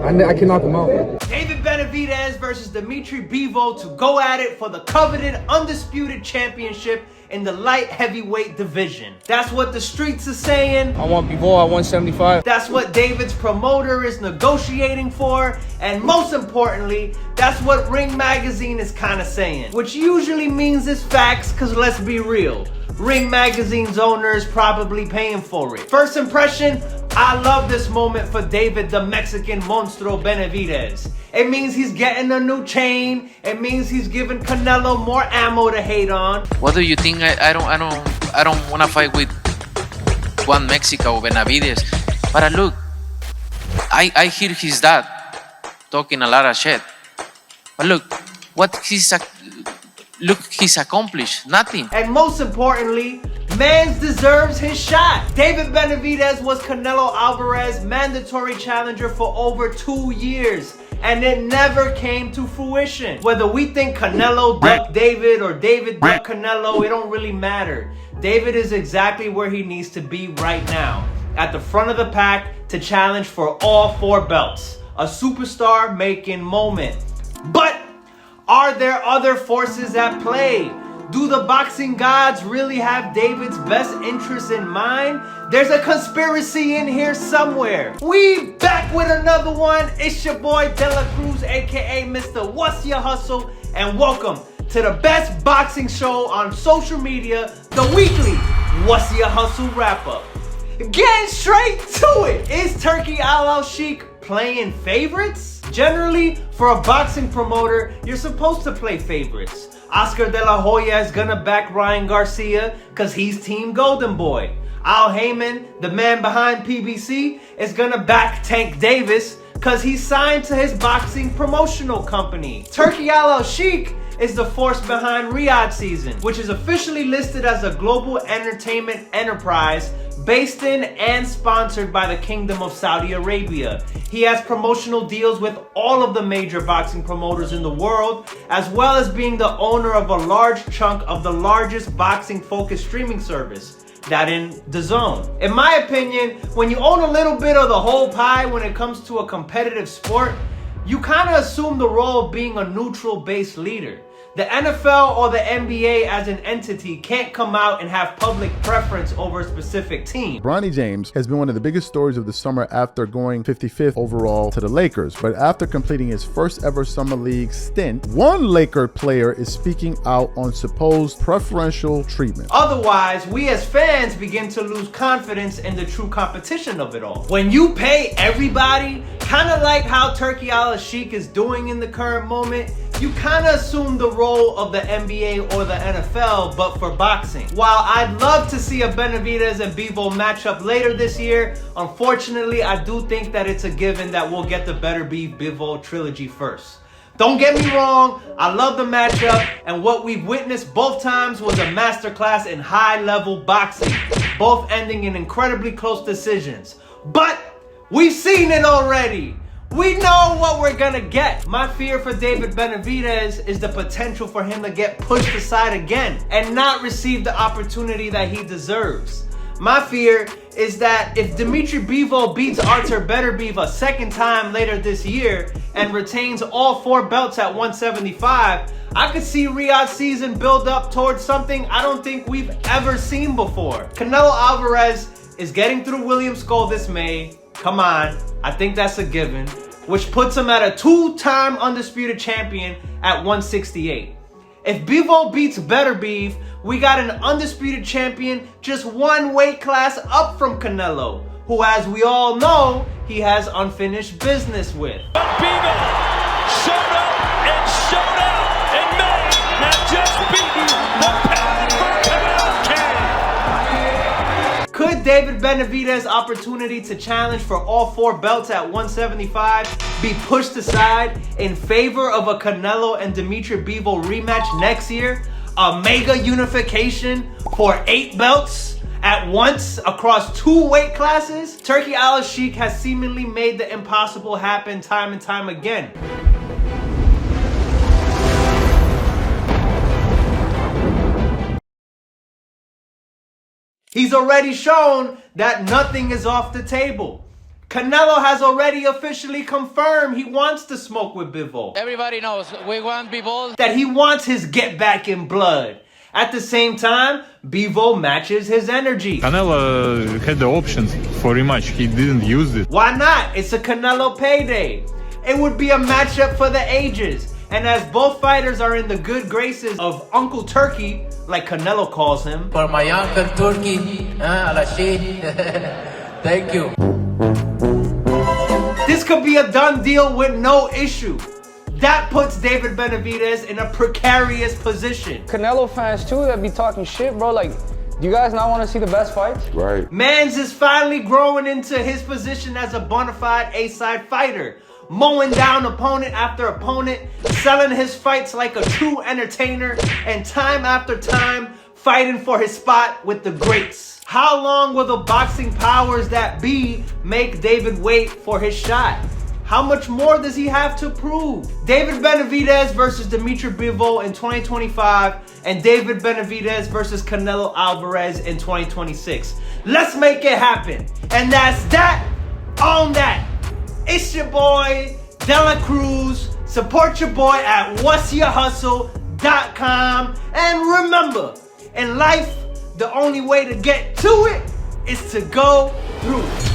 I can knock him out. David Benavidez versus Bivol to go at it for the coveted undisputed championship in the light heavyweight division. That's what the streets are saying. I want Bivol at 175. That's what David's promoter is negotiating for. And most importantly, that's what Ring Magazine is kind of saying. Which usually means it's facts, because let's be real. Ring Magazine's owner is probably paying for it. First impression, I love this moment for David the Mexican Monstruo Benavidez. It means he's getting a new chain. It means he's giving Canelo more ammo to hate on. What do you think? I don't wanna fight with Juan Mexico or Benavidez. But look, I hear his dad talking a lot of shit. But look, he's accomplished nothing. And most importantly, Mans deserves his shot. David Benavidez was Canelo Alvarez's mandatory challenger for over 2 years, and it never came to fruition. Whether we think Canelo ducked David or David ducked Canelo, it don't really matter. David is exactly where he needs to be right now, at the front of the pack to challenge for all 4 belts. A superstar making moment. But are there other forces at play? Do the boxing gods really have David's best interests in mind? There's a conspiracy in here somewhere. We back with another one. It's your boy De La Cruz, aka Mr. What's Your Hustle, and welcome to the best boxing show on social media, the weekly What's Your Hustle wrap-up. Getting straight to it. Is Turki Al-Sheikh playing favorites? Generally, for a boxing promoter, you're supposed to play favorites. Oscar De La Hoya is gonna back Ryan Garcia because he's Team Golden Boy. Al Heyman, the man behind PBC, is gonna back Tank Davis because he's signed to his boxing promotional company. Turki Al-Sheikh is the force behind Riyadh Season, which is officially listed as a global entertainment enterprise based in and sponsored by the Kingdom of Saudi Arabia. He has promotional deals with all of the major boxing promoters in the world, as well as being the owner of a large chunk of the largest boxing-focused streaming service, that in DAZN. In my opinion, when you own a little bit of the whole pie when it comes to a competitive sport, you kind of assume the role of being a neutral-based leader. The NFL or the NBA as an entity can't come out and have public preference over a specific team. Bronny James has been one of the biggest stories of the summer after going 55th overall to the Lakers. But after completing his first ever Summer League stint, one Laker player is speaking out on supposed preferential treatment. Otherwise, we as fans begin to lose confidence in the true competition of it all. When you pay everybody, kind of like how Turki Al-Sheikh is doing in the current moment, you kind of assume the role of the NBA or the NFL, but for boxing. While I'd love to see a Benavidez and Bivol matchup later this year, unfortunately, I do think that it's a given that we'll get the Better Beef Bivol trilogy first. Don't get me wrong, I love the matchup, and what we've witnessed both times was a masterclass in high-level boxing, both ending in incredibly close decisions. But we've seen it already. We know what we're gonna get. My fear for David Benavidez is the potential for him to get pushed aside again and not receive the opportunity that he deserves. My fear is that if Bivol beats Artur Beterbiev a second time later this year and retains all 4 belts at 175, I could see Riyadh Season build up towards something I don't think we've ever seen before. Canelo Alvarez is getting through William Skull this May. Come on, I think that's a given, which puts him at a 2-time undisputed champion at 168. If Bivol beats Beterbiev, we got an undisputed champion just 1 weight class up from Canelo, who, as we all know, he has unfinished business with. But Bivol showed up and showed out and may have just beaten the pound for pound king. Could David Benavidez's opportunity to challenge for all 4 belts at 175 be pushed aside in favor of a Canelo and Bivol rematch next year? A mega unification for 8 belts at once across 2 weight classes? Turki Al-Sheikh has seemingly made the impossible happen time and time again. He's already shown that nothing is off the table. Canelo has already officially confirmed he wants to smoke with Bivol. Everybody knows we want Bivol. That he wants his get back in blood. At the same time, Bivol matches his energy. Canelo had the options for rematch. He didn't use it. Why not? It's a Canelo payday. It would be a matchup for the ages. And as both fighters are in the good graces of Uncle Turkey, like Canelo calls him. For my Uncle Turkey, Alashi. Thank you. This could be a done deal with no issue. That puts David Benavidez in a precarious position. Canelo fans too that be talking shit, bro. Like, do you guys not want to see the best fights? Right. Mans is finally growing into his position as a bona fide A-side fighter, mowing down opponent after opponent, selling his fights like a true entertainer, and time after time fighting for his spot with the greats. How long will the boxing powers that be make David wait for his shot? How much more does he have to prove? David Benavidez versus Dimitri Bivol in 2025 and David Benavidez versus Canelo Alvarez in 2026. Let's make it happen. And that's that on that. It's your boy, Dela Cruz. Support your boy at whatsyourhustle.com. And remember, in life, the only way to get to it is to go through it.